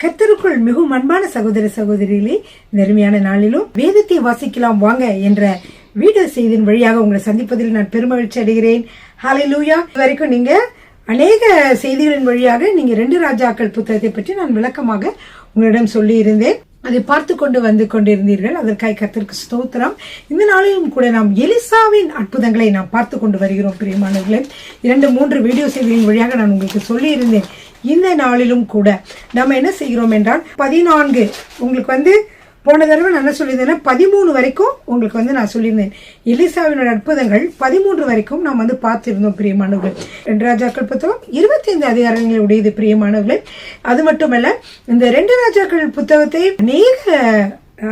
கர்த்தருக்குள் மிகவும் அன்பான சகோதர சகோதரிகளே, நெருமையான நாளிலும் வேதத்தை வாசிக்கலாம் வாங்க என்ற வீடியோ செய்தியின் வழியாக உங்களை சந்திப்பதில் நான் பெருமகிழ்ச்சி அடைகிறேன். ஹல்லேலூயா. வரைக்கும் நீங்க அநேக செய்திகளின் வழியாக நீங்க 2 ராஜாக்கள் புத்தகத்தை பற்றி நான் விளக்கமாக உங்களிடம் சொல்லி இருந்தேன். அதை பார்த்து கொண்டு வந்து கொண்டிருந்தீர்கள். அதற்காக கர்த்தருக்கு ஸ்தோத்திரம். இந்த நாளிலும் கூட நாம் எலிசாவின் அற்புதங்களை நாம் பார்த்து கொண்டு வருகிறோம். பிரியமானவர்களே, 2-3 வீடியோ செய்திகளின் வழியாக நான் உங்களுக்கு சொல்லி இருந்தேன். இந்த நாளிலும் கூட நம்ம என்ன செய்கிறோம் என்றால் 14 உங்களுக்கு போன தடவை நான் என்ன சொல்லியிருந்தேன்னா 13 வரைக்கும் உங்களுக்கு நான் சொல்லியிருந்தேன். எலிசாவினோட அற்புதங்கள் 13 வரைக்கும் நாம் பார்த்திருந்தோம். பிரியமானவர்கள், 2 ராஜாக்கள் புத்தகம் 25 அதிகாரங்கள் உடையது. பிரியமானவர்களே, அது மட்டுமல்ல, இந்த 2 ராஜாக்கள் புத்தகத்தை அநேக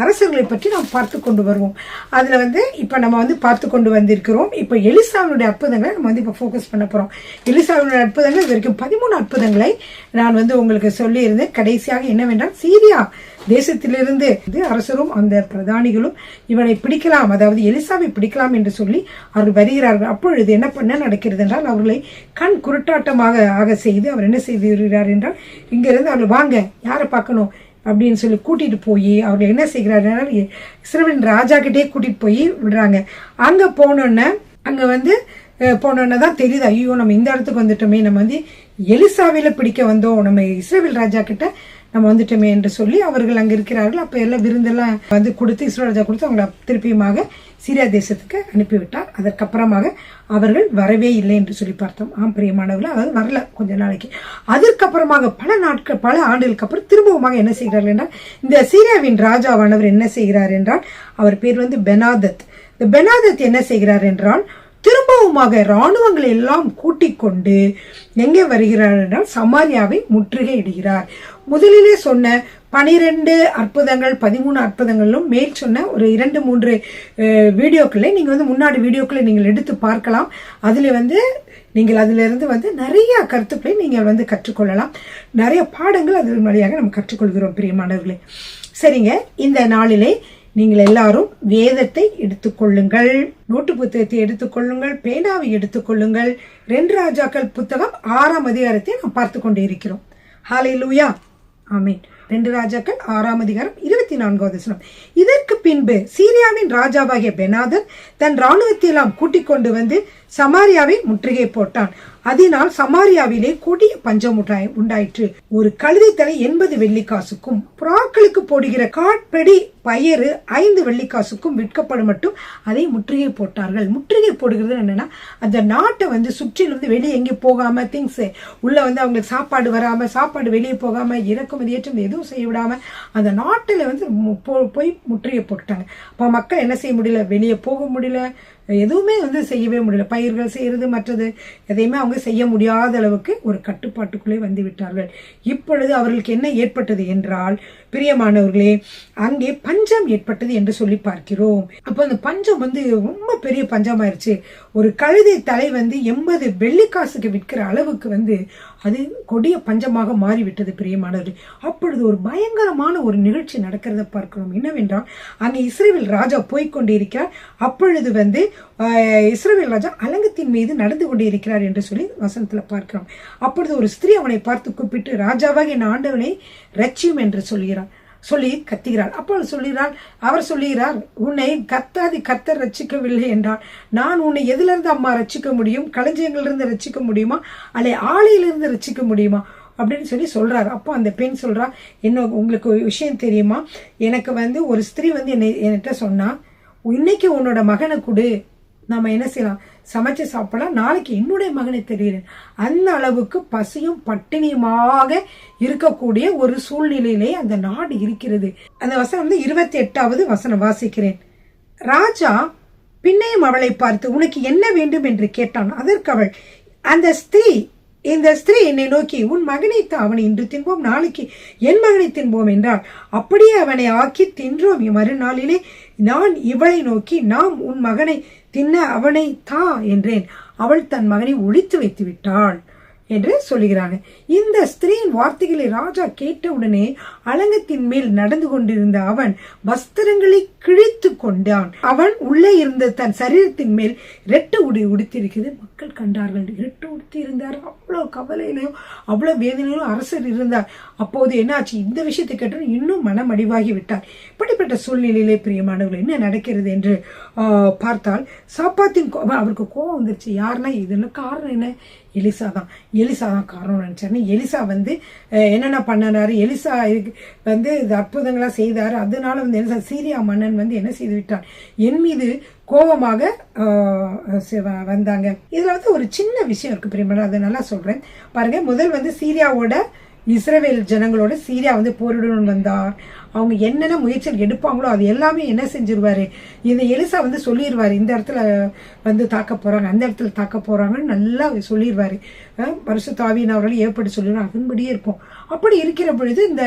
அரசர்களை பற்றி நாம் பார்த்து கொண்டு வருவோம். அதுல இப்ப நம்ம பார்த்து கொண்டு வந்திருக்கிறோம். இப்ப எலிசாவினுடைய அற்புதங்களை நம்ம இப்ப போக்கஸ் பண்ண போறோம். எலிசாவினுடைய அற்புதங்கள் இது வரைக்கும் 13 அற்புதங்களை நான் உங்களுக்கு சொல்லி இருந்தேன். கடைசியாக என்னவென்றால், சீரியா தேசத்திலிருந்து அரசரும் அந்த பிரதானிகளும் இவனை பிடிக்கலாம், அதாவது எலிசாவை பிடிக்கலாம் என்று சொல்லி அவர்கள் வருகிறார்கள். அப்பொழுது என்ன நடக்கிறது என்றால், அவர்களை கண் குருட்டாட்டமாக ஆக செய்து அவர் என்ன செய்து வருகிறார் என்றால், இங்கிருந்து அவர்கள் வாங்க, யாரை பார்க்கணும் அப்படின்னு சொல்லி கூட்டிட்டு போய் அவர்கள் என்ன செய்கிறார்கள், இஸ்ரவேலின் ராஜா கிட்டே கூட்டிட்டு போய் விடுறாங்க. அங்க போனோன்னு தான் தெரியுது, ஐயோ நம்ம இந்த இடத்துக்கு வந்துட்டோமே, நம்ம எலிசாவில பிடிக்க வந்தோம், நம்ம இஸ்ரவேல் ராஜா கிட்ட நம்ம வந்துட்டோமே என்று சொல்லி அவர்கள் அங்க இருக்கிறார்கள். அப்ப எல்லாம் விருந்தெல்லாம் கொடுத்து இஸ்ரவேல் ராஜா கொடுத்து அவங்களை திருப்பியுமாக சீரியா தேசத்துக்கு அனுப்பிவிட்டார். அதற்கப்புறமாக அவர்கள் வரவே இல்லை என்று சொல்லி பார்த்தோம். பிரியமானவர்கள், அதாவது வரல கொஞ்ச நாளைக்கு. அதற்கப்புறமாக பல ஆண்டுகளுக்கு அப்புறம் திரும்பவுமாக என்ன செய்கிறார்கள் என்றால், இந்த சீரியாவின் ராஜாவானவர் என்ன செய்கிறார் என்றால், அவர் பேர் பெனாதத். இந்த பெனாதத் என்ன செய்கிறார் என்றால், திரும்பவுமாக இராணுவங்களை எல்லாம் கூட்டிக் கொண்டு எங்கே வருகிறார் என்றால், சமாரியாவை முற்றுகை இடுகிறார். முதலிலே சொன்ன 12 அற்புதங்கள் 13 அற்புதங்களும் மேல் சொன்ன ஒரு 2-3 வீடியோக்களை நீங்க முன்னாடி வீடியோக்களை நீங்கள் எடுத்து பார்க்கலாம். அதுல நீங்கள் அதுல இருந்து நிறைய கருத்துக்களை நீங்கள் கற்றுக்கொள்ளலாம். நிறைய பாடங்கள் அதன் வழியாக நம்ம கற்றுக்கொள்கிறோம். பிரியமானவர்களே, சரிங்க, இந்த நாளிலே நீங்கள் எல்லாரும் வேதத்தை எடுத்துக்கொள்ளுங்கள், நோட்டு புத்தகத்தை எடுத்துக்கொள்ளுங்கள், பேனாவை எடுத்துக்கொள்ளுங்கள். 2 ராஜாக்கள் புத்தகம் 6ஆம் அதிகாரத்தை நாம் பார்த்து கொண்டு இருக்கிறோம். ஹல்லேலூயா, ஆமென். 2 ராஜாக்கள் 6ஆம் அதிகாரம் 24வது வசனம். இதற்கு பின்பு சீரியாவின் ராஜாவாகிய பெனாதத் தன் இராணுவத்தை எல்லாம் கூட்டிக் கொண்டு சமாரியாவை முற்றுகை போட்டான். அதனால் சமாரியாவிலே கொடிய பஞ்சம் உண்டாயிற்று. ஒரு கழுதை தலை 80 வெள்ளிக்காசுக்கும் புறாக்களுக்கு போடுகிற காட்படி பயறு 5 வெள்ளிக்காசுக்கும் விற்கப்படும் மட்டும் அதை முற்றுகை போட்டார்கள். முற்றுகை போடுகிறது என்னன்னா, அந்த நாட்டை சுற்றிலும் வெளியே எங்கே போகாம, திங்ஸ் உள்ள அவங்களுக்கு சாப்பாடு வராம, சாப்பாடு வெளியே போகாம, இறக்குமதி ஏற்றம் எதுவும் செய்ய விடாம அந்த நாட்டுல போய் முற்றுகை போட்டுட்டாங்க. அப்ப மக்கள் என்ன செய்ய முடியல, வெளியே போக முடியல, எதுவுமே செய்யவே முடியல. பயிர்கள் செய்யறது மற்றது எதையுமே அவங்க செய்ய முடியாத அளவுக்கு ஒரு கட்டுப்பாட்டுக்குள்ளே வந்து விட்டார்கள். இப்பொழுது அவர்களுக்கு என்ன ஏற்பட்டது என்றால், பிரியமானவர்களே, அங்கே பஞ்சம் ஏற்பட்டது என்று சொல்லி பார்க்கிறோம். அப்ப அந்த பஞ்சம் ரொம்ப பெரிய பஞ்சமாயிருச்சு. ஒரு கழுதை தலை 80 வெள்ளிக்காசுக்கு விற்கிற அளவுக்கு அது கொடிய பஞ்சமாக மாறிவிட்டது. பிரியமானவர்களே, அப்பொழுது ஒரு பயங்கரமான ஒரு நிகழ்ச்சி நடக்கிறத பார்க்கிறோம். என்னவென்றால், அங்கே இஸ்ரவேல் ராஜா போய்கொண்டிருக்கிறார். அப்பொழுது இஸ்ரவேல் ராஜா அலங்கத்தின் மீது நடந்து கொண்டே இருக்கிறார் என்று சொல்லி வசனத்துல பார்க்கிறோம். அப்பொழுது ஒரு ஸ்திரீ அவனை பார்த்து கூப்பிட்டு, ராஜாவாக என் ஆண்டவனை ரட்சியும் என்று சொல்லி கத்துகிறார். அப்போ அவர் சொல்லுகிறார், உன்னை கர்த்தர் ரட்சிக்கவில்லை என்றால் நான் உன்னை எதுல இருந்து அம்மா ரட்சிக்க முடியும்? களஞ்சியங்களிலிருந்து ரட்சிக்க முடியுமா, அல்ல ஆலையிலிருந்து ரட்சிக்க முடியுமா அப்படின்னு சொல்றாரு. அப்போ அந்த பெண் சொல்றா, என்ன உங்களுக்கு ஒரு விஷயம் தெரியுமா, எனக்கு ஒரு ஸ்திரீ என்கிட்ட சொன்னா, இன்னைக்கு உன்னோட மகனை கொடு, நாம என்ன செய்யலாம், சமைச்சு சாப்பிடலாம், நாளைக்கு என்னுடைய மகனை தெரியுறேன். அந்த அளவுக்கு பசியும் பட்டினியுமாக இருக்கக்கூடிய ஒரு சூழ்நிலையிலே அந்த நாடு இருக்கிறது. அந்த வசனம் 28வது வசனம் வாசிக்கிறேன். ராஜா பின்னையும் அவளை பார்த்து, உனக்கு என்ன வேண்டும் என்று கேட்டான். அதற்கு அவள், இந்த ஸ்திரீ என்னை நோக்கி, உன் மகனை அவனை இன்று தின்போம், நாளைக்கு என் மகனை தின்போம் என்றாள். அப்படியே அவனை ஆக்கி தின்றோம். மறுநாளிலே நான் இவளை நோக்கி, நாம் உன் மகனை தின்ன அவனை தா என்றேன். அவள் தன் மகனை ஒளித்து வைத்து விட்டாள் என்று சொல்லுகிறாங்க. இந்த ஸ்திரீயின் வார்த்தைகளை ராஜா கேட்டவுடனே அலங்கத்தின் மேல் நடந்து கொண்டிருந்த அவன் வஸ்திரங்களை கிழித்து கொண்டான். அவன் உள்ளே இருந்த தன் சரீரத்தின் மேல் இரட்டு உடை உடுத்திருக்கிறது மக்கள் கண்டார்கள். இரட்டு உடுத்தி இருந்தார். அவ்வளோ கவலையிலையும் அவ்வளோ வேதனையிலும் அரசர் இருந்தார். அப்போது என்னாச்சு, இந்த விஷயத்தை கேட்டு இன்னும் மனமடிவாகி விட்டார். இப்படிப்பட்ட சூழ்நிலையிலே பிரியமானவர்கள் என்ன நடக்கிறது என்று பார்த்தால், சாப்பாத்தின் அவருக்கு கோபம் வந்துருச்சு. யாருன்னா இதுன்னு காரணம் என்ன, எலிசா தான் காரணம் நினைச்சாரு. எலிசா வந்து என்னென்ன பண்ணாரு, எலிசா வந்து இது அற்புதங்களா செய்தாரு. அதனால வந்து என்ன, சீரியா மன்னன் வந்து என்ன செய்து விட்டார், என் மீது கோபமாக வந்தாங்க. இதுல வந்து ஒரு சின்ன விஷயம் இருக்கு பிரியமான, அதை நல்லா சொல்றேன் பாருங்க. முதல் வந்து சீரியாவோட இஸ்ரவேல் ஜனங்களோட சீரியா வந்து போரிடணும்னு வந்தார். அவங்க என்னென்ன முயற்சிகள் எடுப்பாங்களோ அது எல்லாமே என்ன செஞ்சிருவாரு, இந்த எலிசா வந்து சொல்லிடுவாரு, இந்த இடத்துல வந்து தாக்க போறாங்க, அந்த இடத்துல தாக்க போறாங்கன்னு நல்லா சொல்லிடுவாரு. பரிசுத்த ஆவியானவர்கள் ஏற்பட்டு சொல்லிடுவார், அதன்படியே இருக்கும். அப்படி இருக்கிற பொழுது இந்த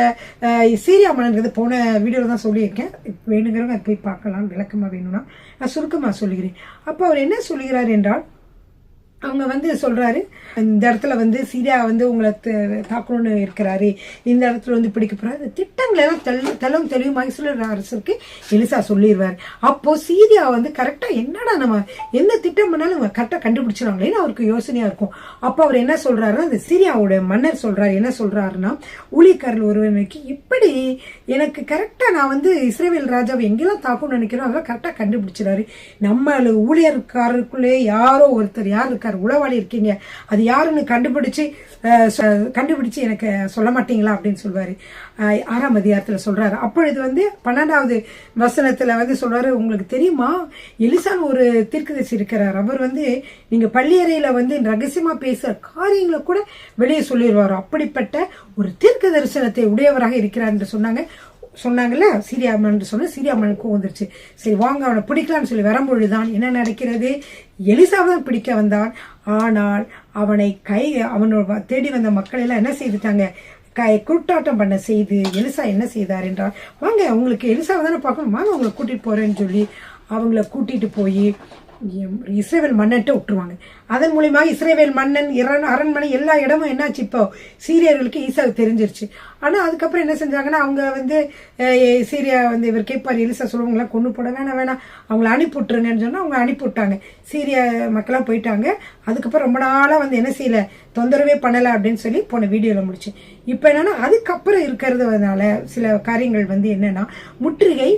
சீரியா மன்னன்கிறது போன வீடியோல தான் சொல்லியிருக்கேன், வேணுங்கிறவங்க போய் பார்க்கலாம், விளக்கமா வேணும்னா நான் சுருக்கமா சொல்லுகிறேன். அப்போ அவர் என்ன சொல்லுகிறார் என்றால், அவங்க வந்து சொல்றாரு, இந்த இடத்துல வந்து சீரியா வந்து உங்களை தாக்கணும்னு இருக்கிறாரு, இந்த இடத்துல வந்து பிடிக்க போறாரு, திட்டங்கள் எல்லாம் தெளிவுமாக இஸ்ரவேல் அரசருக்கு எலிசா சொல்லிடுவார். அப்போ சீரியா வந்து கரெக்டா என்னடா நம்ம எந்த திட்டம் பண்ணாலும் கரெக்டா கண்டுபிடிச்சிருவாங்களேன்னு அவருக்கு யோசனையா இருக்கும். அப்போ அவர் என்ன சொல்றாருன்னா, அந்த சீரியாவோட மன்னர் சொல்றாரு, என்ன சொல்றாருன்னா, ஊழியக்காரர்கள் ஒருவனுக்கு இப்படி எனக்கு கரெக்டா நான் வந்து இஸ்ரவேல் ராஜாவை எங்கெல்லாம் தாக்கணும்னு நினைக்கிறோம் அதெல்லாம் கரெக்டா கண்டுபிடிச்சிடாரு. நம்ம ஊழியர்காரருக்குள்ளே யாரோ ஒருத்தர் யார் இருக்காரு, உளவாளி இருக்கீங்க, அது யாருன்னு கண்டுபிடிச்சு எனக்கு சொல்ல மாட்டீங்களா அப்படின்னு சொல்வாரு. 6ஆம் அதிகாரத்துல சொல்றாரு. அப்பொழுது வந்து 12வது வசனத்துல வந்து சொல்றாரு, உங்களுக்கு தெரியுமா எலிசான்னு ஒரு தீர்க்கதரிசி இருக்கிறார், அவர் வந்து நீங்க பள்ளியறையில வந்து ரகசியமா பேசுற காரியங்களை கூட வெளியே சொல்லிடுவாரு, அப்படிப்பட்ட ஒரு தீர்க்க தரிசனத்தை உடையவராக இருக்கிறார் என்று சொன்னாங்கல்ல சீரியா மன்னன் சொன்ன. சீரியா மன்னனுக்கு வந்துருச்சு. சரி வாங்க அவனை பிடிக்கலான்னு சொல்லி வரும்பொழுதுதான் என்ன நடக்கிறது, எலிசாவைதான் பிடிக்க வந்தான். ஆனால் அவனோட தேடி வந்த மக்கள் எல்லாம் என்ன செய்துட்டாங்க, குருட்டாட்டம் பண்ண செய்து எலிசா என்ன செய்தார் என்றால், வாங்க உங்களுக்கு எலிசாவை தானே பார்க்கணும், வாங்க அவங்களை கூட்டிட்டு போறேன்னு சொல்லி அவங்கள கூட்டிட்டு போய் இஸ்ரவேல் மன்னன்ட்ட விட்டுருவாங்க. அதன் மூலியமாக இஸ்ரவேல் மன்னன் அரண்மனை எல்லா இடமும் என்னாச்சு, இப்போ சீரியர்களுக்கு ஈசாவுக்கு தெரிஞ்சிருச்சு. ஆனா அதுக்கப்புறம் என்ன செஞ்சாங்கன்னா, அவங்க வந்து சீரியா வந்து இவர் கேட்பார், எலிசா சொல்லுவாங்களா கொண்டு போட வேணாம் அவங்கள அனுப்பிவிட்டுருங்கன்னு சொன்னா அவங்க அனுப்பிவிட்டாங்க. சீரியா மக்களாம் போயிட்டாங்க. அதுக்கப்புறம் ரொம்ப நாளா வந்து என்ன செய்யல, தொந்தரவே பண்ணல அப்படின்னு சொல்லி போன வீடியோல முடிச்சு. இப்ப என்னன்னா அதுக்கப்புறம் இருக்கிறதுனால சில காரியங்கள் வந்து என்னன்னா, முற்றுகை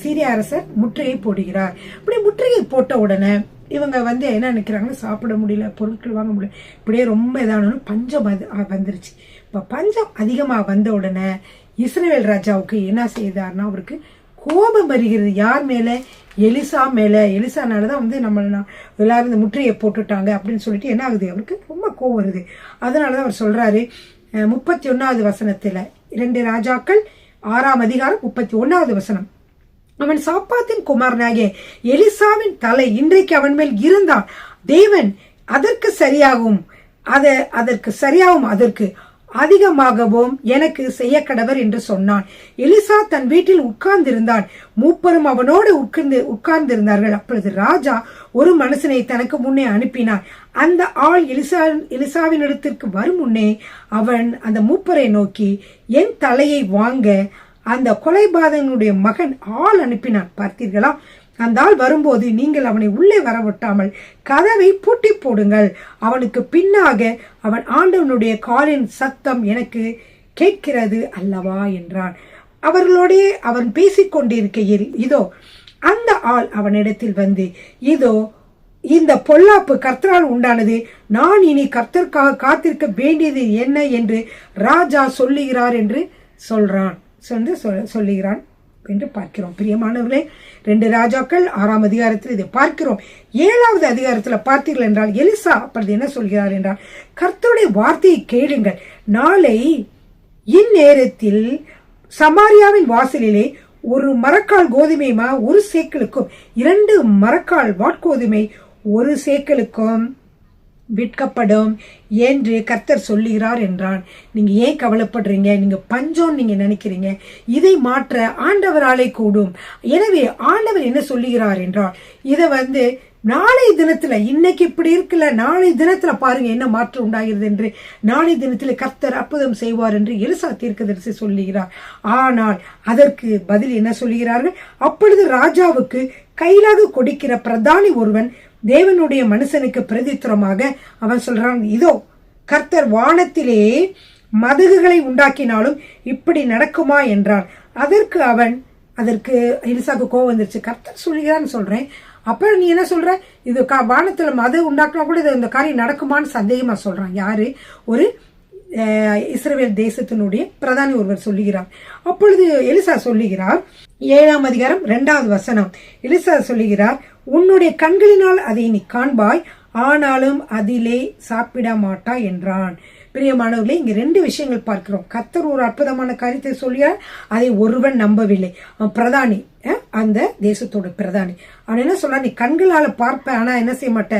சீரியா அரசர் முற்றுகை போடுகிறார். இப்படி முற்றுகை போட்ட உடனே இவங்க வந்து என்ன நினைக்கிறாங்கன்னா, சாப்பிட முடியல, பொருட்கள் வாங்க முடியல, இப்படியே ரொம்ப இதானு பஞ்சம் வந்துருச்சு. இப்ப பஞ்சம் அதிகமா வந்த உடனே இஸ்ரவேல் ராஜாவுக்கு என்ன செய்தார்னா, அவருக்கு கோபம் வருகிறது. யார் மேல, எலிசா மேல. எலிசானாலதான் வந்து நம்ம எல்லாரும் இந்த முற்றுகையை போட்டுட்டாங்க அப்படின்னு சொல்லிட்டு என்ன ஆகுது, அவருக்கு ரொம்ப கோபம் வருது. அதனாலதான் அவர் சொல்றாரு 31வது வசனத்துல, 2 ராஜாக்கள் 6ஆம் அதிகாரம் 31வது வசனம், அவன் சாப்பாத்தின் குமாரனாகிய எலிசாவின் தலை இன்றைக்கு அவன் மேல் இருந்தான், தேவன் அதற்கு சரியாகும் அதற்கு அதிகமாகவும் எனக்கு செய்ய கடவர் என்று சொன்னான். எலிசா தன் வீட்டில் உட்கார்ந்திருந்தான், மூப்பரும் அவனோடு உட்கார்ந்திருந்தார்கள். அப்பொழுது ராஜா ஒரு மனுஷனை தனக்கு முன்னே அனுப்பினான். அந்த ஆள் எலிசாவின் இடத்திற்கு வரும் முன்னே அவன் அந்த மூப்பரை நோக்கி, என் தலையை வாங்க அந்த கொலைபாதகனுடைய மகன் ஆள் அனுப்பினான், பார்த்தீர்களா? அந்த ஆள் வரும்போது நீங்கள் அவனை உள்ளே வரவிட்டாமல் கதவை பூட்டி போடுங்கள், அவனுக்கு பின்னாக அவன் ஆண்டவனுடைய காலின் சத்தம் எனக்கு கேட்கிறது அல்லவா என்றான். அவர்களோடே அவன் பேசிக்கொண்டிருக்கையில் இதோ அந்த ஆள் அவனிடத்தில் வந்து, இதோ இந்த பொல்லாப்பு கர்த்தரால் உண்டானது, நான் இனி கர்த்தருக்காக காத்திருக்க வேண்டியது என்ன என்று ராஜா சொல்லுகிறார் என்று சொல்லுகிறான் என்று பார்க்கிறோம். பிரியமானவர்களே, 2 ராஜாக்கள் 6ஆம் அதிகாரத்தில் இதை பார்க்கிறோம். 7வது அதிகாரத்தில் பார்த்தீர்கள் என்றால் எலிசா அப்படி என்ன சொல்கிறார் என்றால், கர்த்தருடைய வார்த்தையை கேளுங்கள், நாளை இந்நேரத்தில் சமாரியாவின் வாசலிலே 1 மரக்கால் கோதுமையுமா 1 சேக்கலுக்கும் 2 மரக்கால் வாட்கோதுமை 1 சேக்கலுக்கும் விற்கப்படும் என்று கர்த்தர் சொல்லுகிறார் என்றான். நீங்க ஏன் கவலைப்படுறீங்க? நீங்க பஞ்சம் நீங்க நினைக்கிறீங்க, இதை மாற்ற ஆண்டவராலே கூடும். எனவே ஆண்டவர் என்ன சொல்லுகிறார் என்றால், இதை வந்து நாளை தினத்துல, இன்னைக்கு இப்படி இருக்குல்ல, நாளை தினத்துல பாருங்க என்ன மாற்றம் உண்டாகிறது என்று, நாளை தினத்துல கர்த்தர் அற்புதம் செய்வார் என்று எலிசா தீர்க்கதரிசி சொல்லுகிறார். ஆனால் அதற்கு பதில் என்ன சொல்லுகிறார்கள்? அப்பொழுது ராஜாவுக்கு கையிலாக கொடுக்கிற பிரதானி ஒருவன் தேவனுடைய மனுஷனுக்கு பிரதித்திரமாக அவன் சொல்றான், இதோ கர்த்தர் வானத்திலே மதகுகளை உண்டாக்கினாலும் இப்படி நடக்குமா என்றான். அதற்கு எலிசாக்கு கோவம் வந்துருச்சு. கர்த்தர் சொல்கிறான்னு சொல்றேன், அப்ப நீ என்ன சொல்ற, இது வானத்துல மதகு உண்டாக்கினா கூட இந்த காரியம் நடக்குமான்னு சந்தேகமா சொல்றான். யாரு? ஒரு இஸ்ரவேல் தேசத்தினுடைய பிரதானி ஒருவர் சொல்லுகிறார். அப்பொழுது எலிசா சொல்லுகிறார், 7ஆம் அதிகாரம் 2வது வசனம். எலிசா சொல்லுகிறார், உன்னுடைய கண்களினால் அதை நீ காண்பாய், ஆனாலும் அதிலே சாப்பிட மாட்டாய் என்றான். பிரியமானவர்களே, இங்க 2 விஷயங்கள் பார்க்கிறோம். கர்த்தர் ஒரு அற்புதமான காரியத்தை சொல்கிறார், அதை ஒருவன் நம்பவில்லை. பிரதானி, அந்த தேசத்தோட பிரதானி, அவன் என்ன சொல்ற, நீ கண்களால பார்ப்ப, ஆனா என்ன செய்ய மாட்ட,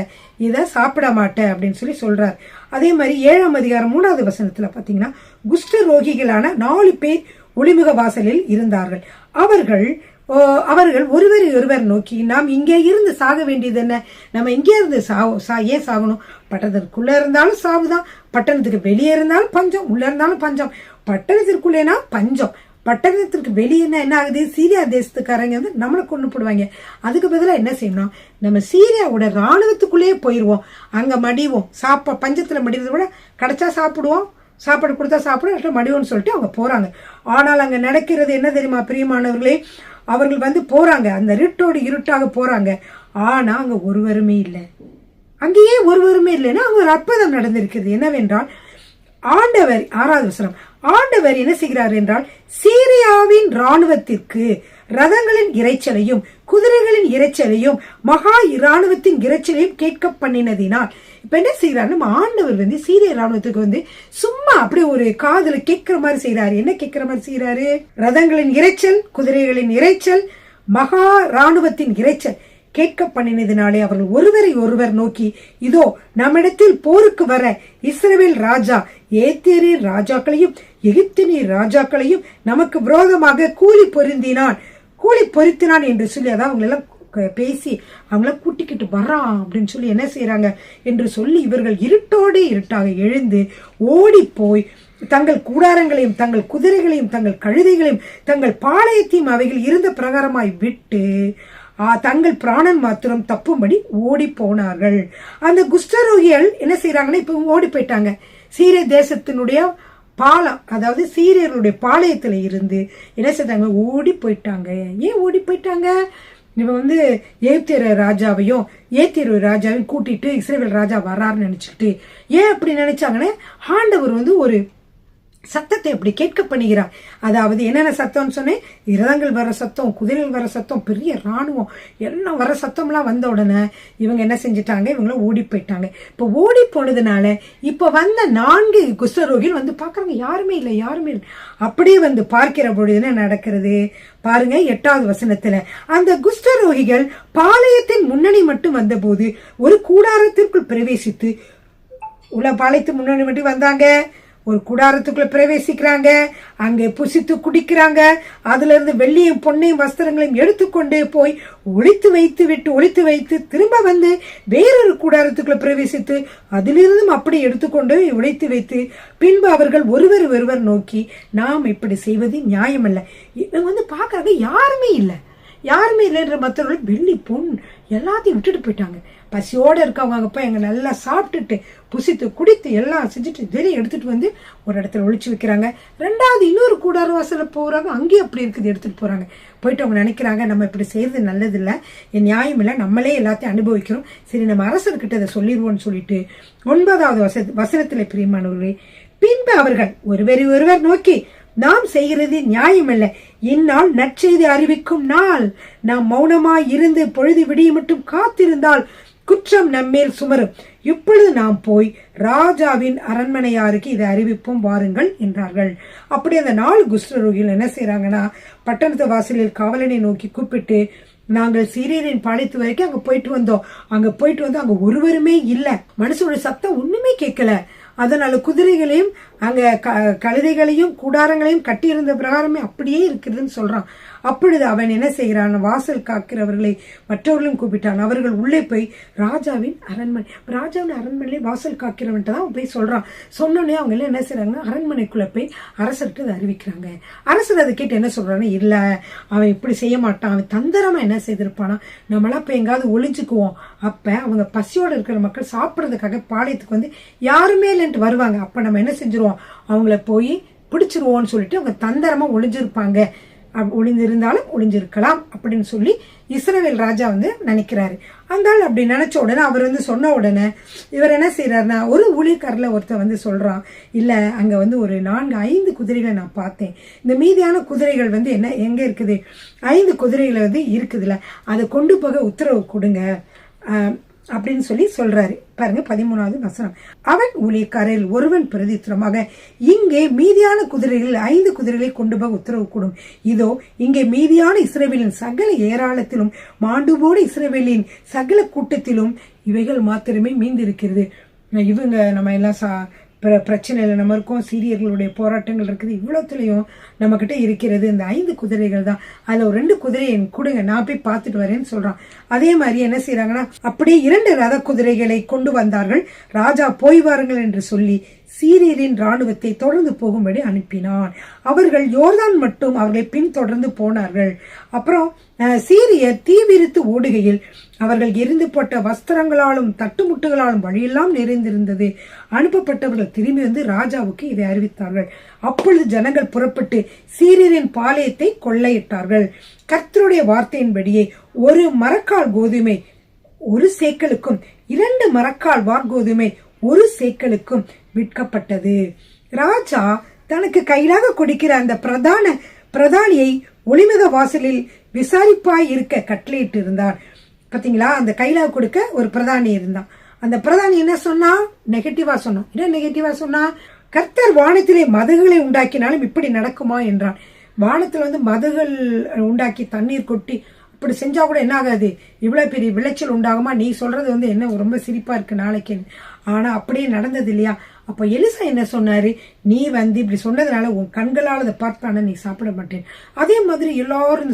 இத சாப்பிட மாட்ட அப்படின்னு சொல்லி சொல்றார். அதே மாதிரி 7ஆம் அதிகாரம் 3வது வசனத்துல பாத்தீங்கன்னா, குஷ்ட ரோகிகளான 4 பேர் ஒளிமுக வாசலில் இருந்தார்கள். அவர்கள் ஒருவரை ஒருவர் நோக்கி, நாம் இங்கே இருந்து சாக வேண்டியது என்ன, நம்ம இங்கே இருந்து ஏன் சாகணும், பட்டணத்திற்குள்ள இருந்தாலும் சாவுதான், பட்டணத்துக்கு வெளியே இருந்தாலும் பஞ்சம், உள்ள இருந்தாலும் பஞ்சம், பட்டணத்திற்குள்ளேனா பஞ்சம், பட்டணத்திற்கு வெளியே என்ன ஆகுது, சீரியா தேசத்துக்காரங்க வந்து நம்மளை கொண்டு போடுவாங்க. அதுக்கு பதிலாக என்ன செய்யணும், நம்ம சீரியாவோட ராணுவத்துக்குள்ளேயே போயிடுவோம், அங்க மடிவோம், பஞ்சத்துல மடிவதை விட கிடைச்சா சாப்பிடுவோம், சாப்பாடு கொடுத்தா சாப்பிடும், மடிவோம்னு சொல்லிட்டு அவங்க போறாங்க. ஆனால் அங்க நடக்கிறது என்ன தெரியுமா பிரியமானவர்களே, அவர்கள் வந்து போறாங்க, அந்த இருட்டாக போறாங்க, ஆனா அங்க ஒருவருமே இல்லை. அங்கேயே ஒருவருமே இல்லைன்னா அங்க ஒரு அற்புதம் நடந்திருக்கிறது. என்னவென்றால், ஆண்டவர் 6வது வசனம், ஆண்டவர் என்ன செய்கிறார் என்றால், சீரியாவின் ராணுவத்திற்கு ரதங்களின் இறைச்சலையும் குதிரைகளின் இறைச்சலையும் மகா இராணுவத்தின் இறைச்சலையும் கேட்க பண்ணினதினால், இப்ப என்ன செய்யறாரு, நம்ம ஆண்டவர் வந்து சீரிய ராணுவத்துக்கு வந்து சும்மா அப்படி ஒரு காதுல கேட்கிற மாதிரி செய்யறாரு. என்ன கேட்கிற மாதிரி செய்யறாரு, ரதங்களின் இறைச்சல், குதிரைகளின் இறைச்சல், மகா ராணுவத்தின் இறைச்சல் கேட்க பண்ணினதினாலே அவர்கள் ஒருவரை ஒருவர் நோக்கி, இதோ நம்மிடத்தில் போருக்கு வர இஸ்ரவேல் ராஜா ஏத்தியரின் ராஜாக்களையும் எகிப்தினின் ராஜாக்களையும் நமக்கு விரோதமாக கூலி பொருத்தினான் என்று சொல்லி, அதாவது அவங்க எல்லாம் பேசி அவங்கள கூட்டிக்கிட்டு வர்றான் அப்படின்னு சொல்லி என்ன செய்யறாங்க என்று சொல்லி, இவர்கள் இருட்டாக எழுந்து ஓடி போய் தங்கள் கூடாரங்களையும் தங்கள் குதிரைகளையும் தங்கள் கழுதைகளையும் தங்கள் பாளையத்தையும் அவைகள் இருந்த பிரகாரமாய் விட்டு தங்கள் பிராணன் மாத்திரம் தப்பும்படி ஓடி போனார்கள். அந்த குஷ்டரோகிகள் என்ன செய்யறாங்கன்னா, இப்ப ஓடி போயிட்டாங்க. சீரிய தேசத்தினுடைய பாலம், அதாவது சீரியர்களுடைய பாளையத்துல இருந்து என்ன செய்தாங்க, ஓடி போயிட்டாங்க. ஏன் ஓடி போயிட்டாங்க, இவன் வந்து ஏத்தியர் ராஜாவையும் கூட்டிட்டு இஸ்ரவேல் ராஜா வர்றாருன்னு நினைச்சுக்கிட்டு, ஏன் அப்படி நினைச்சாங்கன்னா, ஆண்டவர் வந்து ஒரு சத்தத்தை அப்படி கேட்க பண்ணுகிறார். அதாவது என்னென்ன சத்தம்னு சொன்னேன், இரதங்கள் வர சத்தம், குதிரைகள் வர சத்தம், பெரிய ராணுவம் எல்லாம் வர சத்தம்லாம் வந்த உடனே இவங்க என்ன செஞ்சிட்டாங்க, இவங்களும் ஓடி போயிட்டாங்க. இப்ப ஓடி போனதுனால இப்ப வந்த 4 குஷ்டரோகிகள் வந்து பாக்குறாங்க, யாருமே இல்லை. அப்படியே வந்து பார்க்கிற பொழுது என்ன நடக்கிறது பாருங்க, 8வது வசனத்துல, அந்த குஷ்டரோகிகள் பாளையத்தின் முன்னணி மட்டும் வந்த போது ஒரு கூடாரத்திற்குள் பிரவேசித்து, பாளையத்து முன்னணி மட்டும் வந்தாங்க, ஒரு கூடாரத்துக்குள்ள பிரவேசிக்கிறாங்க, அங்கே புசித்து குடிக்கிறாங்க, அதுல இருந்து வெள்ளியும் பொன்னையும் வஸ்திரங்களையும் எடுத்துக்கொண்டு போய் ஒளித்து வைத்து திரும்ப வந்து வேறொரு கூடாரத்துக்குள்ள பிரவேசித்து அதிலிருந்தும் அப்படி எடுத்துக்கொண்டு ஒளித்து வைத்து பின்பு அவர்கள் ஒருவர் நோக்கி, நாம் இப்படி செய்வது நியாயமல்ல. இவங்க வந்து பாக்குறாங்க, யாருமே இல்லைன்ற மற்றவர்கள் வெள்ளி பொன் எல்லாத்தையும் விட்டுட்டு போயிட்டாங்க. பசியோட இருக்கவங்க அங்க போய் எங்க நல்லா சாப்பிட்டுட்டு புசித்து குடித்து எல்லாம் செஞ்சுட்டு வெளியே எடுத்துட்டு வந்து ஒரு இடத்துல ஒழிச்சு வைக்கிறாங்க. 2வது இன்னொரு கூடார வாசல போறாங்க, அங்கேயும் அப்படி இருக்குது, எடுத்துட்டு போறாங்க. போயிட்டு அவங்க நினைக்கிறாங்க, நம்ம இப்படி செய்யறது நல்லது இல்லை, என் நியாயம் இல்லை, நம்மளே எல்லாத்தையும் அனுபவிக்கிறோம், சரி நம்ம அரசர்கிட்ட இதை சொல்லிடுவோம்னு சொல்லிட்டு 9வது வசனத்துல பிரியமானவர்களே, பின்பு அவர்கள் ஒருவர் நோக்கி, நாம் செய்கிறது நியாயமல்ல, இந்நாள் நற்செய்தி அறிவிக்கும் நாள், நாம் மௌனமாய் இருந்து பொழுது விடிய மட்டும் காத்திருந்தால் குற்றம் நம்மேல் சுமரும். இப்பொழுது நாம் போய் ராஜாவின் அரண்மனையாருக்கு இதை அறிவிப்போம், வாருங்கள் என்றார்கள். அப்படி அந்த 4 குஷ்டரோகிகள் என்ன செய்யறாங்கன்னா, பட்டணத்து வாசலில் காவலனை நோக்கி கூப்பிட்டு, நாங்கள் சீரியரின் பாளையத்து வரைக்கும் அங்க போயிட்டு வந்தோம், அங்க ஒருவருமே இல்ல, மனுஷனோட சத்தம் ஒண்ணுமே கேட்கல, அதனால குதிரைகளையும் அங்க கழுதைகளையும் கூடாரங்களையும் கட்டியிருந்த பிரகாரமே அப்படியே இருக்குதுன்னு சொல்றான். அப்பொழுது அவன் என்ன செய்கிறான், வாசல் காக்கிறவர்களை மற்றவர்களும் கூப்பிட்டான். அவர்கள் உள்ளே போய் ராஜாவின் அரண்மனையிலே வாசல் காக்கிறவன்ட்டு தான் போய் சொல்றான். சொன்னோடனே அவங்க எல்லாம் என்ன செய்யறாங்கன்னா அரண்மனைக்குள்ள போய் அரசர்கிட்ட அதை அறிவிக்கிறாங்க. அரசர் அதை கேட்டு என்ன சொல்றான்னு, இல்ல அவன் இப்படி செய்ய மாட்டான், அவன் தந்திரமா என்ன செய்திருப்பானா, நம்மளாம் போய் எங்காவது ஒளிஞ்சுக்குவோம். அப்ப அவங்க பசியோட இருக்கிற மக்கள் சாப்பிட்றதுக்காக பாளையத்துக்கு வந்து யாருமே இல்லைன்ட்டு வருவாங்க. அப்ப நம்ம என்ன செஞ்சிருவோம், அவங்கள போய் பிடிச்சிருவோம்னு சொல்லிட்டு அவங்க தந்திரமா ஒளிஞ்சிருப்பாங்க, ஒளிஞ்சிருந்தாலும் ஒளிஞ்சிருக்கலாம் அப்படின்னு சொல்லி இஸ்ரவேல் ராஜா வந்து நினைக்கிறாரு. அந்த அப்படி நினைச்ச உடனே அவர் வந்து சொன்ன உடனே இவர் என்ன செய்யறாருன்னா, ஒரு ஊழியக்காரர்ல ஒருத்தர் வந்து சொல்றான், இல்ல அங்க வந்து ஒரு 4-5 குதிரைகளை நான் பார்த்தேன். இந்த மீதியான குதிரைகள் வந்து என்ன எங்க இருக்குது, 5 குதிரைகளை வந்து இருக்குதுல்ல, அதை கொண்டு போக உத்தரவு கொடுங்க அப்படின்னு சொல்லி சொல்றாரு. பாருங்க 13வது வசனம். அவன் ஊழியக்காரரில் ஒருவன் பிரதித்திரமாக, இங்கே மீதியான குதிரைகள் 5 குதிரைகளை கொண்டு போக உத்தரவு கூடும். இதோ இங்கே மீதியான இஸ்ரவேலின் சகல ஏராளத்திலும் மாண்டுபோடு இஸ்ரவேலின் சகல கூட்டத்திலும் இவைகள் மாத்திரமே மீந்திருக்கிறது. இவங்க நம்ம எல்லாம் பிரச்சனையில நம்ம இருக்கோம், சீரியர்களுடைய போராட்டங்கள் இருக்குது, இவ்வளவுலயும் நம்ம கிட்ட இருக்கிறது இந்த 5 குதிரைகள் தான். அதுல ஒரு 2 குதிரையை கொடுங்க, நான் போய் பார்த்துட்டு வரேன்னு சொல்றான். அதே மாதிரி என்ன செய்யறாங்கன்னா, அப்படியே 2 ரத குதிரைகளை கொண்டு வந்தார்கள். ராஜா போய் வாருங்கள் என்று சொல்லி சீரியரின் ராணுவத்தை தொடர்ந்து போகும்படி அனுப்பினான். அவர்கள் யோர்தான் மட்டும் அவர்களை பின்தொடர்ந்து போனார்கள். அப்புறம் சீரியர் தீவிரித்து ஓடுகையில் அவர்கள் எரிந்து போட்ட வஸ்திரங்களாலும் தட்டுமுட்டுகளாலும் வழியெல்லாம் நிறைந்திருந்தது. அனுப்பப்பட்டவர்கள் திரும்பி வந்து ராஜாவுக்கு இதை அறிவித்தார்கள். அப்பொழுது ஜனங்கள் புறப்பட்டு சீரியரின் பாளையத்தை கொள்ளையிட்டார்கள். கர்த்தருடைய வார்த்தையின்படியே 1 மரக்கால் கோதுமை 1 சேக்கலுக்கும் 2 மரக்கால் வார்கோதுமை 1 சேக்கலுக்கும் விற்கப்பட்டது. ராஜா தனக்கு கையிலாக கொடுக்கிற அந்த பிரதானியை ஒளிமுக வாசலில் விசாரிப்பாய் இருக்க கட்டளையிட்டு இருந்தார். பாத்தீங்களா, அந்த கையிலாக கொடுக்க ஒரு பிரதானி இருந்தான். அந்த பிரதானி என்ன சொன்னா, நெகட்டிவா சொன்னான். என்ன நெகட்டிவா சொன்னா, கர்த்தர் வானத்திலே மதகுகளை உண்டாக்கினாலும் இப்படி நடக்குமா என்றான். வானத்துல வந்து மதகுகள் உண்டாக்கி தண்ணீர் கொட்டி இப்படி செஞ்சா கூட என்ன ஆகாது, இவ்வளவு பெரிய விளைச்சல் உண்டாகுமா, நீ சொல்றது வந்து என்ன ரொம்ப சிரிப்பா இருக்கு நாளைக்கு. ஆனா அப்படியே நடந்தது இல்லையா. அப்ப எலிசா என்ன சொன்னாரு, நீ வந்து இப்படி சொன்னதுனால உன் கண்களால் அதை பார்த்தான நீ சாப்பிட மாட்டேன். அதே மாதிரி எல்லாரும்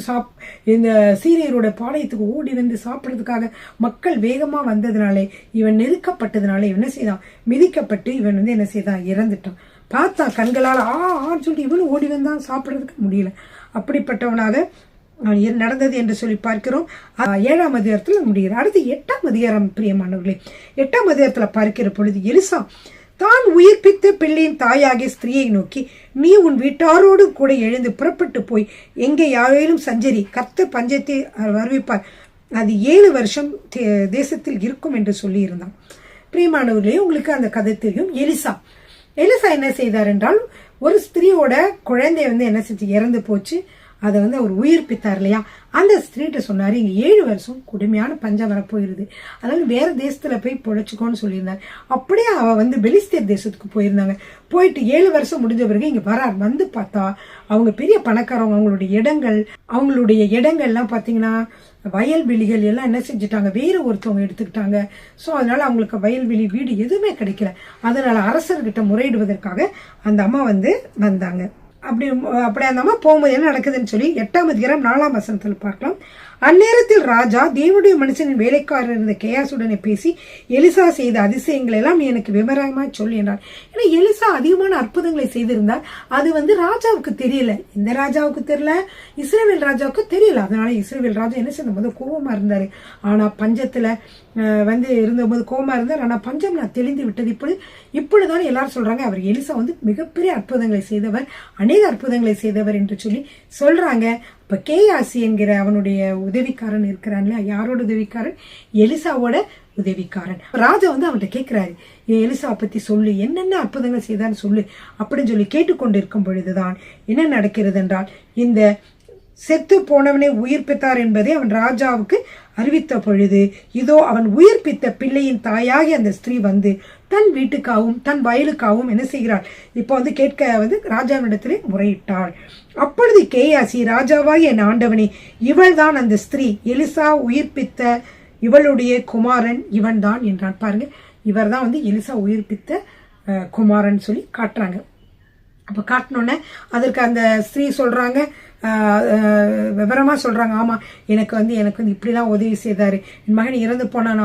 இந்த சீரியரோட பாளையத்துக்கு ஓடி வந்து சாப்பிடறதுக்காக மக்கள் வேகமா வந்ததுனாலே இவன் நெருக்கப்பட்டதுனால இவன் என்ன செய்தான், மிதிக்கப்பட்டு இவன் வந்து என்ன செய்தான், இறந்துட்டான். பார்த்தான் கண்களால் ஆன்னு சொல்லி இவனும் ஓடி வந்தான், சாப்பிடறதுக்கு முடியல. அப்படிப்பட்டவனாக நடந்தது என்று சொல்லி பார்க்கிறோம். 7ஆம் அதிகாரத்தில் முடிகிறது. அடுத்து 8ஆம் அதிகாரம் பிரியமானவர்களே. 8ஆம் அதிகாரத்துல பார்க்கிற பொழுது எலிசா தான் உயிர்ப்பித்த பிள்ளையின் தாயாகிய ஸ்திரீயை நோக்கி, நீ உன் வீட்டாரோடு கூட எழுந்து புறப்பட்டு போய் எங்கே யாரேனும் சஞ்சரி, கர்த்தர் பஞ்சத்தை வருவிப்பார், அது 7 வருஷம் தேசத்தில் இருக்கும் என்று சொல்லி இருந்தான். பிரியமானவர்களே, உங்களுக்கு அந்த கதை தெரியும். எலிசா என்ன செய்தார் என்றால், ஒரு ஸ்திரீயோட குழந்தை வந்து என்ன செஞ்சு இறந்து போச்சு. அதை வந்து அவர் உயிர்ப்பித்தார் இல்லையா. அந்த ஸ்திரீட்ட சொன்னாரு, இங்க 7 வருஷம் கொடுமையான பஞ்சம் வரப்போயிருது, அதனால வேற தேசத்துல போய் பொழைச்சுக்கோன்னு சொல்லியிருந்தார். அப்படியே அவ வந்து பெலிஸ்தீர் தேசத்துக்கு போயிருந்தாங்க. போயிட்டு 7 வருஷம் முடிஞ்ச பிறகு இங்க வரார். வந்து பார்த்தா அவங்க பெரிய பணக்காரவங்க. அவங்களுடைய இடங்கள்லாம் பாத்தீங்கன்னா வயல்வெளிகள் எல்லாம் என்ன செஞ்சுட்டாங்க, வேற ஒருத்தவங்க எடுத்துக்கிட்டாங்க. சோ அதனால அவங்களுக்கு வயல்வெளி வீடு எதுவுமே கிடைக்கல. அதனால அரசர்கிட்ட முறையிடுவதற்காக அந்த அம்மா வந்து வந்தாங்க. அப்படி அந்த அம்மா போகும்போது என்ன நடக்குதுன்னு சொல்லி 8ஆம் அதிகாரம் 4ஆம் வசனத்தில் பார்க்கலாம். அந்நேரத்தில் ராஜா தேவனுடைய மனுஷனின் வேலைக்காரர் இருந்த கேயாசுடனே பேசி, எலிசா செய்த அதிசயங்களை எல்லாம் எனக்கு விவரமாய் சொல்லி என்றார். ஏன்னா எலிசா அதிகமான அற்புதங்களை செய்திருந்தார். அது வந்து ராஜாவுக்கு தெரியல. இந்த ராஜாவுக்கு தெரியல, இஸ்ரவேல் ராஜாவுக்கு தெரியல. அதனால இஸ்ரவேல் ராஜா என்ன செய்யும் போது கோபமா இருந்தாரு. ஆனா பஞ்சத்துல வந்து இருந்தபோது கோபமா இருந்தார். ஆனா பஞ்சம் நான் தெளிந்து விட்டது. இப்பொழுதுதான் எல்லாரும் சொல்றாங்க, அவர் எலிசா வந்து மிகப்பெரிய அற்புதங்களை செய்தவர், அநேக அற்புதங்களை செய்தவர் என்று சொல்லி சொல்றாங்க. இப்ப கேயாசி என்கிற அவனுடைய உதவிக்காரன் இருக்கிறான் இல்லையா. யாரோட உதவிக்காரன்? எலிசாவோட உதவிக்காரன். ராஜா வந்து அவன்கிட்ட கேட்கிறாரு, எலிசா பத்தி சொல்லு, என்னென்ன அற்புதங்கள் செய்தான்னு சொல்லு அப்படின்னு சொல்லி கேட்டுக்கொண்டு இருக்கும் பொழுதுதான் என்ன நடக்கிறது என்றால், இந்த செத்து போனவனை உயிர்ப்பித்தார் என்பதை அவன் ராஜாவுக்கு அறிவித்த பொழுது, இதோ அவன் உயிர்ப்பித்த பிள்ளையின் தாயாகி அந்த ஸ்திரீ வந்து தன் வீட்டுக்காகவும் தன் வயலுக்காகவும் என்ன செய்கிறாள், இப்ப வந்து கேட்க வந்து ராஜாவிடத்திலே முறையிட்டாள். அப்பொழுது கேயாசி, ராஜாவாகி என் ஆண்டவனே, இவள் தான் அந்த ஸ்திரீ, எலிசா உயிர்ப்பித்த இவளுடைய குமாரன் இவன் தான் என்றான். பாருங்க, இவர் தான் வந்து எலிசா உயிர்ப்பித்த குமாரன் சொல்லி காட்டுறாங்க. அப்ப காட்டினோன்னே அதற்கு அந்த ஸ்திரீ சொல்றாங்க, விவரமா சொல்றாங்க, ஆமா எனக்கு வந்து இப்படிதான் உதவி செய்தாரு, என் மகன் இறந்து போனான்,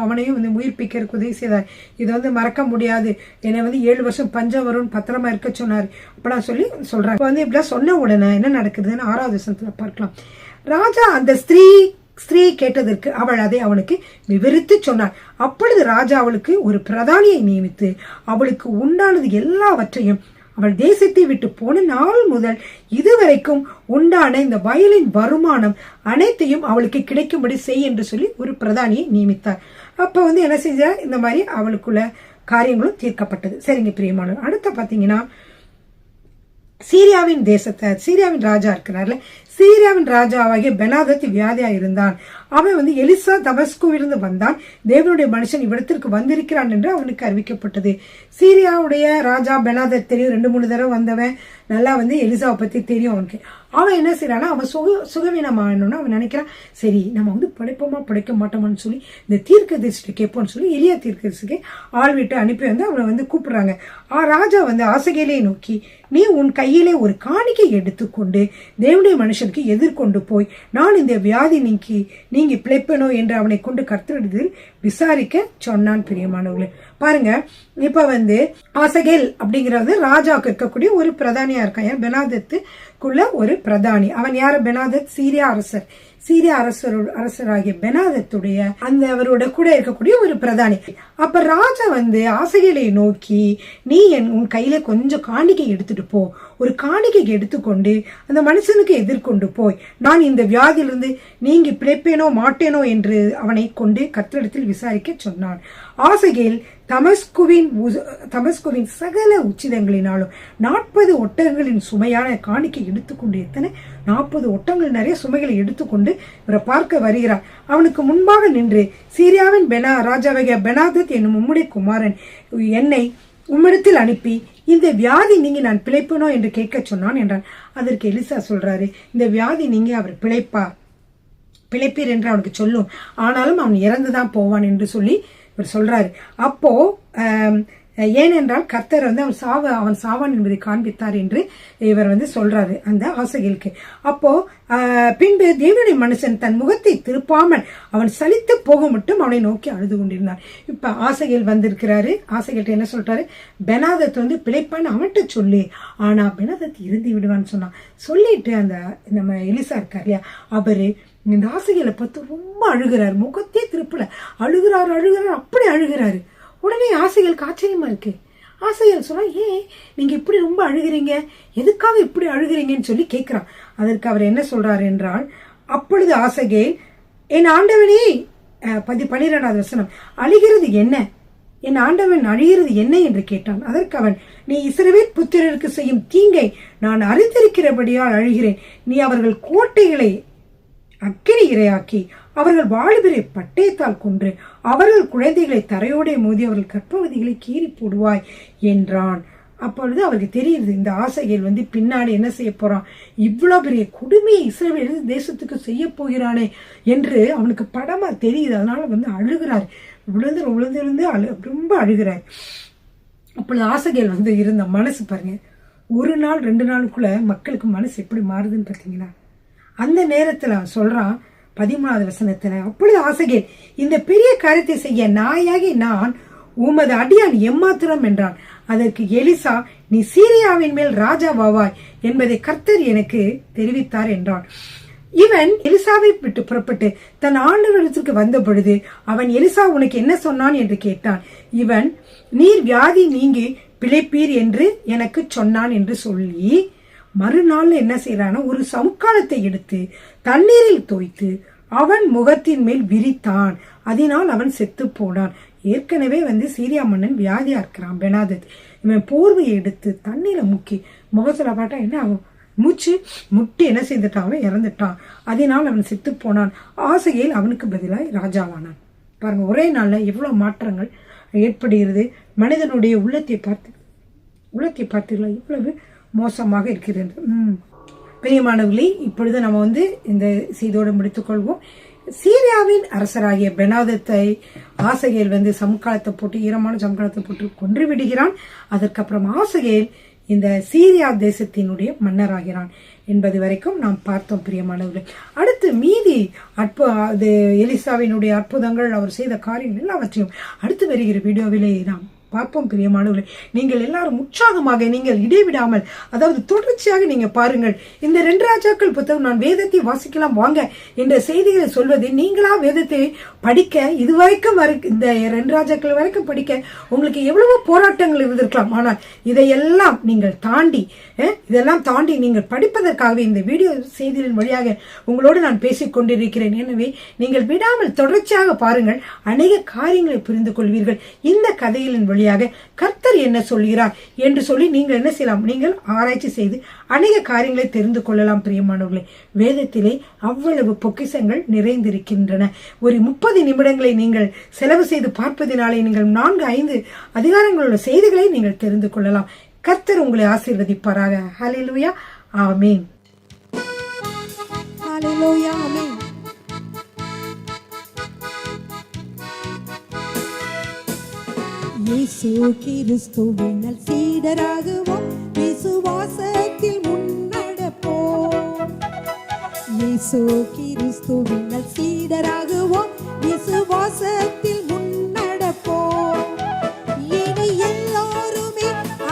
அவனையும் வந்து உயிர்ப்பிக்கிறதுக்கு உதவி செய்தார், இது வந்து மறக்க முடியாது, என்னை வந்து 7 வருஷம் பஞ்சம் வரும்னு பத்திரமா இருக்க சொன்னாரு அப்பலாம் சொல்லி சொல்றாங்க. வந்து இப்படிலாம் சொன்ன உடனே என்ன நடக்குதுன்னு 6வது வசனத்துல பார்க்கலாம். ராஜா அந்த ஸ்திரீ கேட்டதற்கு அவள் அதை அவனுக்கு விவரித்து சொன்னார். அப்பொழுது ராஜா அவளுக்கு ஒரு பிரதானியை நியமித்து அவளுக்கு உண்டானது எல்லாவற்றையும் அவள் தேசத்தை விட்டு போன நாள் முதல் இதுவரைக்கும் உண்டான இந்த வயலின் வருமானம் அனைத்தையும் அவளுக்கு கிடைக்கும்படி செய் என்று சொல்லி ஒரு பிரதானியை நியமித்தார். அப்ப வந்து என்ன செஞ்சா, இந்த மாதிரி அவளுக்குள்ள காரியங்களும் தீர்க்கப்பட்டது. சரிங்க பிரியமானவர், அடுத்த பாத்தீங்கன்னா சீரியாவின் ராஜா இருக்கிறார்ல, சீரியாவின் ராஜாவாகிய பெனாதத் வியாதியா இருந்தான். அவன் வந்து எலிசா தமஸ்குவிலிருந்து வந்தான், தேவனுடைய மனுஷன் இவ்விடத்திற்கு வந்திருக்கிறான் என்று அவனுக்கு அறிவிக்கப்பட்டது. சீரியாவுடைய ராஜா பெனாதத் தெரியும், 2-3 தடவை வந்தவன், நல்லா வந்து எலிசாவை பத்தி தெரியும் அவனுக்கு. அவன் என்ன செய்யறான்னா, அவன் சுகவீனமானோன்னு அவன் நினைக்கிறான், சரி நம்ம வந்து படைக்க மாட்டோம்னு சொல்லி இந்த தீர்க்கதரிசிட்ட கேட்போம்னு சொல்லி எலியா தீர்க்கதரிசிக்கு ஆள் விட்டு அனுப்பி வந்து அவனை வந்து கூப்பிடுறாங்க. ராஜா வந்து ஆசகேலை நோக்கி, நீ உன் கையிலே ஒரு காணிக்கை எடுத்துக்கொண்டு தேவனுடைய மனுஷனுக்கு எதிர்கொண்டு போய், நான் இந்த வியாதி நீங்கி பிழைப்பனோ என்று அவனை கொண்டு கர்த்தரிடத்தில் விசாரிக்க சொன்னான். பிரியமானவர்களே பாருங்க, இப்ப வந்து ஆசகேல் அப்படிங்கிறது ராஜாவுக்கு இருக்கக்கூடிய ஒரு பிரதானியா இருக்கான். பெனாதத்துக்குள்ள ஒரு பிரதானி. அவன் யாரு? பெனாதத் சீரியா அரசராகிய பெனாதத்துடைய அவரோட கூட இருக்கக்கூடிய ஒரு பிரதானி. அப்ப ராஜா வந்து ஆசகேலை நோக்கி, நீ உன் கையில கொஞ்சம் காணிக்கை எடுத்துட்டு போ, ஒரு காணிக்கை எடுத்துக்கொண்டு அந்த மனுஷனுக்கு எதிர்கொண்டு போய், நான் இந்த வியாதியிலிருந்து நீங்கி பிழைப்பேனோ மாட்டேனோ என்று அவனை கொண்டு கர்த்தரிடத்தில் விசாரிக்க சொன்னான். ஆசகேல் தமஸ்குவின் சகல உச்சிதங்களினாலும் 40 ஒட்டகங்களின் சுமையான காணிக்கை எடுத்துக்கொண்டு, எத்தனை 40 ஒட்டங்கள் நிறைய சுமைகளை எடுத்துக்கொண்டு இவரை பார்க்க வருகிறார். அவனுக்கு முன்பாக நின்று, சீரியாவின் ராஜாவாகிய பெனாதத் என்னும் உம்முடைய குமாரன் என்னை உம்மிடத்தில் அனுப்பி இந்த வியாதி நீங்க நான் பிழைப்பனோ என்று கேட்க சொன்னான் என்றான். அதற்கு எலிசா சொல்றாரு, இந்த வியாதி நீங்க அவர் பிழைப்பீர் என்று அவனுக்கு சொல்லும், ஆனாலும் அவன் இறந்துதான் போவான் என்று சொல்லி இவர் சொல்றாரு. அப்போ ஏனென்றால் கர்த்தர் வந்து அவன் சாவான் என்பதை காண்பித்தார் என்று இவர் வந்து சொல்றாரு அந்த ஆசகேலுக்கு. அப்போ பின்பு தேவனுடைய மனுஷன் தன் முகத்தை திருப்பாமல் அவன் சலித்து போக மட்டும் அவனை நோக்கி அழுது கொண்டிருந்தார். இப்ப ஆசகேல் வந்திருக்கிறாரு. ஆசகேல்ட்ட என்ன சொல்றாரு, பெனாதத் வந்து பிழைப்பான்னு அவன்கிட்ட சொல்லு, ஆனா பெனாதத் இருந்து விடுவான்னு சொன்னான். சொல்லிட்டு அந்த நம்ம எலிசா இருக்கார் இல்லையா, அவரு இந்த ஆசகேலை பார்த்து ரொம்ப அழுகிறாரு, முகத்தே திருப்பல, அழுகிறாரு அப்படி அழுகிறாரு. உடனே ஆசகேலுக்கு ஆச்சரியமா இருக்கு. ஆசகேல் சொல்றா, ஏன் நீங்க இப்படி ரொம்ப அழுகிறீங்க, எதுக்காக இப்படி அழுகிறீங்கன்னு சொல்லி கேட்கிறான். அதற்கு அவர் என்ன சொல்றாரு என்றால், அப்பொழுது ஆசகேல், என் ஆண்டவனே, 12வது வசனம், அழுகிறது என்ன, என் ஆண்டவன் அழுகிறது என்ன என்று கேட்டான். அதற்கு அவன், நீ இஸ்ரவேல் புத்திரருக்கு செய்யும் தீங்கை நான் அறிந்திருக்கிறபடியால் அழுகிறேன். நீ அவர்கள் கோட்டைகளை அக்கினி இரையாக்கி அவர்கள் வாலிபரை பட்டயத்தால் கொன்று அவர்கள் குழந்தைகளை தரையோட மோதி அவர்கள் கர்ப்பவதிகளை கீறி போடுவாய் என்றான். அப்பொழுது அவருக்கு தெரியுது, இந்த ஆசகேல் வந்து பின்னாடி என்ன செய்ய போறான், இவ்வளவு பெரிய கொடுமையை இஸ்ரவேல் தேசத்துக்கு செய்ய போகிறானே என்று அவனுக்கு படமா தெரியுது. அதனால வந்து அழுகிறார், விழுந்து ரொம்ப அழுகிறார். அப்பொழுது ஆசகேல் வந்து இருந்த மனசு பாருங்க, 1 நாள் 2 நாளுக்குள்ள மக்களுக்கு மனசு எப்படி மாறுதுன்னு பாத்தீங்களா. அந்த நேரத்துல அவன் சொல்றான் 13வது வசனத்துல, அப்பொழுது ஆசகேல், இந்த பெரிய காரியத்தை செய்ய நாயாகி நான் உமது அடியான் எம்மாத்திரம் என்றான். அதற்கு எலிசா, நீ சீரியாவின் மேல் ராஜாவாவாய் என்பதை கர்த்தர் எனக்கு தெரிவித்தார் என்றான். இவன் எலிசாவை விட்டு புறப்பட்டு தன் ஆண்டவரிடத்திற்கு வந்த பொழுது அவன், எலிசா உனக்கு என்ன சொன்னான் என்று கேட்டான். இவன், நீர் வியாதி நீங்கி பிழைப்பீர் என்று எனக்கு சொன்னான் என்று சொல்லி, மறுநாள் என்ன செய்யறான, ஒரு சமுக்காலத்தை எடுத்து தண்ணீரில் தோய்த்து அவன் முகத்தின் மேல் விரித்தான், அதனால் அவன் செத்து போனான். ஏற்கனவே வந்து சீரியா மன்னன் வியாதியா இருக்கிறான் பெனாதத். இவன் போர்வையை எடுத்து தண்ணீரை முக்கி முகத்துல பாட்டா என்ன ஆகும், மூச்சு முட்டி என்ன செய்துட்டான், அவன் இறந்துட்டான், அதனால் அவன் செத்து போனான். ஆசகேல் அவனுக்கு பதிலாய் ராஜாவானான். பாருங்க, ஒரே நாள்ல எவ்வளவு மாற்றங்கள் ஏற்படுகிறது. மனிதனுடைய உள்ளத்தை பார்த்தீங்களா, இவ்வளவு மோசமாக இருக்கிறது. பிரியமானவர்களே, இப்பொழுது நம்ம வந்து இந்த செய்தியோடு முடித்துக் கொள்வோம். சீரியாவின் அரசராகிய பெனாதத்தை ஆசகேல் வந்து சமுக்காலத்தை போட்டு, ஈரமான சமுக்காலத்தை போட்டு கொன்று விடுகிறான். அதற்கப்புறம் ஆசகேல் இந்த சீரியா தேசத்தினுடைய மன்னராகிறான் என்பது வரைக்கும் நாம் பார்த்தோம் பிரியமானவர்களே. அடுத்து மீதி எலிசாவினுடைய அற்புதங்கள், அவர் செய்த காரியங்கள் எல்லாவற்றையும் அடுத்து வருகிற வீடியோவிலே நாம் பார்ப்போம் பிரியமானவர்களே. நீங்கள் எல்லாரும் உற்சாகமாக, நீங்கள் இடைவிடாமல், அதாவது தொடர்ச்சியாக நீங்க பாருங்கள். இந்த 2 ராஜாக்கள் புத்தகம் நான் வேதத்தை வாசிக்கலாம் வாங்க என்ற செய்திகளை சொல்வது, நீங்களா வேதத்தை படிக்க இதுவரைக்கும் இந்த 2 ராஜாக்கள் வரைக்கும் படிக்க உங்களுக்கு எவ்வளவோ போராட்டங்கள் இருந்திருக்கலாம். ஆனால் இதெல்லாம் நீங்கள் தாண்டி நீங்கள் படிப்பதற்காகவே இந்த வீடியோ செய்திகளின் வழியாக உங்களோடு நான் பேசிக் கொண்டிருக்கிறேன். எனவே நீங்கள் விடாமல் தொடர்ச்சியாக பாருங்கள், அநேக காரியங்களை புரிந்து கொள்வீர்கள். இந்த கதைகளின் வழியாக கர்த்தர் என்ன சொல்கிறார் என்று சொல்லி நீங்கள் என்ன செய்யலாம், நீங்கள் ஆராய்ச்சி செய்து அநேக காரியங்களை தெரிந்து கொள்ளலாம் பிரியமானவர்களே. வேதத்திலே அவ்வளவு பொக்கிஷங்கள் நிறைந்திருக்கின்றன. ஒரு 30 நிமிடங்களை நீங்கள் செலவு செய்து பார்ப்பதினாலே நீங்கள் 4-5 அதிகாரங்களுள்ள செய்திகளை நீங்கள் தெரிந்து கொள்ளலாம். கர்த்தர் உங்களை ஆசீர்வதிப்பாராக. ஹல்லேலூயா, ஆமென். ஹல்லேலூயா, ஆமென். இயேசு கிறிஸ்துவினால் சீடராகுவோம், விசுவாசத்தில் முன்னடப்போம். இயேசு கிறிஸ்துவினால் சீடராகுவோம், விசுவாசத்தில் முன்னடப்போம். இனி எல்லாருமே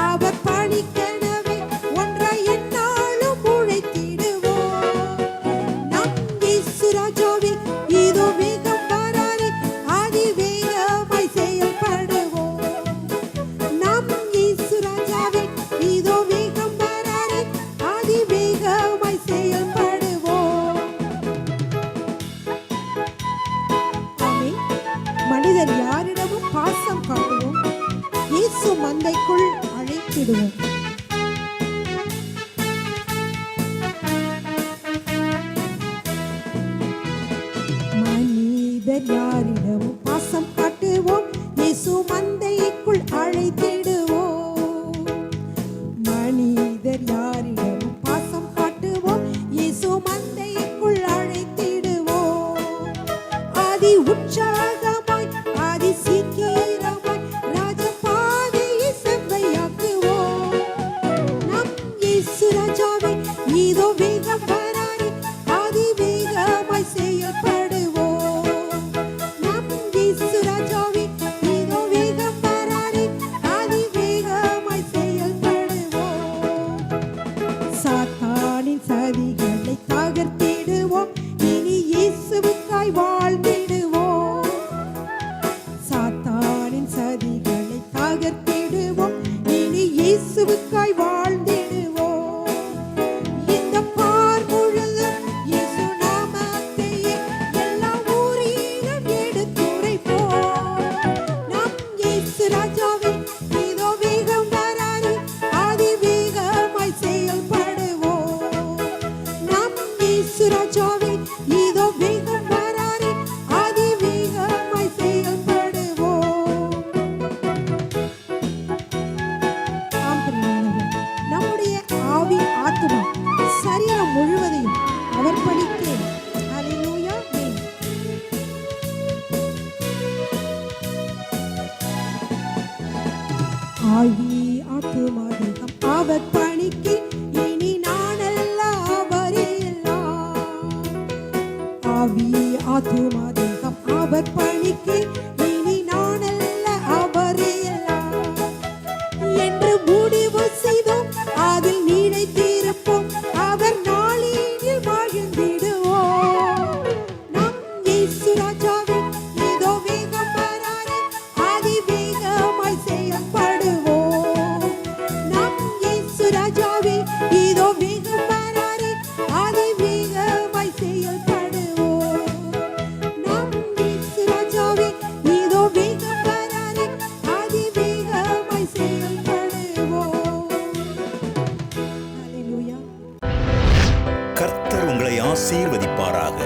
அவர் பணிக்கெனவே ஒன்றாய் எந்நாளும் உழைத்திடுவோம். நம் இயேசு ராஜாவே இதோ வேகம் வராரே, அதிவேகமாய் செயல்படுவோம். நம் இயேசு ராஜாவே இதோ வேகம் வராரே, அதிவேகமாய் செயல்படுவோம். ஆமென். மனிதர் யாரிடமும் பாசம் காட்டுவோம், இயேசு மந்தைக்குள் அழைத்திடுவோம். மனிதர் யாரிடமும் பாசம் காட்டுவோம், இயேசு மந்தைக்குள் அழைத்திடுவோம். மனிதர் யாரிடமும் பாசம் காட்டுவோம், இயேசு மந்தைக்குள் அழைத்திடுவோம். ஆதி உற்சாகமாய், ஆதி சீக்கிரமாய் ராஜபாதையை செவ்வையாக்குவோம். நம் இயேசு ராஜாவே இதோ வேகம் வராரே, அதிவேகமாய் செயல்படுவோம். நம் இயேசு ராஜாவே இதோ வேகம் வராரே, அதிவேகமாய் செயல்படுவோம். சாத்தானின் சதிகளை தகர்த்திடுவோம், இனி இயேசுவுக்காய் வாழ்ந்திடுவோம். சாத்தானின் சதிகளை தகர்த்திடுவோம், இனி இயேசுவுக்காய் வாழ்ந்திடுவோம். இந்த பார் முழுதும் இயேசு நாமத்தையே எல்லா ஊரிலும் எடுத்துரைப்போம். நம் இயேசு ராஜாவே இதோ வேகம் வராரே, அதிவேகமாய் செயல்படுவோம். நம் இயேசு ராஜாவே இதோ வேகம் வராரே, அதிவேகமாய் செயல்படுவோம். ஆம் பிரியமானவர்களே, நம்முடைய ஆவி, ஆத்துமா, சரீரம் முழுவதையும் அவர் பணிக்கு. ஹல்லேலூயா, ஆமென். ஆவி, ஆத்துமா, தேகம் அவர் பணிக்கு. இனி நானல்ல அவரே எல்லாம். ஆவி, ஆத்துமா, தேகம் அவர் பணிக்கு. இனி நானல்ல அவரே எல்லாம் என்று முடிவு செய்தோம், அதில் நிலைத்திருப்போம். அவர் நாளினில் வாழ்ந்திடுவோம். நம் இயேசு ராஜாவே இதோ வேகம் வராரே, அதிவேகமாய் செயல்படுவோம். நம் இயேசு ராஜாவே இதோ வேகம் வராரே, அதிவேகமாய் செயல்படுவோம். நம் இயேசு ராஜாவே இதோ வேகம் வராரே, அதிவேகமாய் செயல்படுவோம். ஹல்லேலூயா. கர்த்தர் உங்களை ஆசீர்வதிப்பாராக.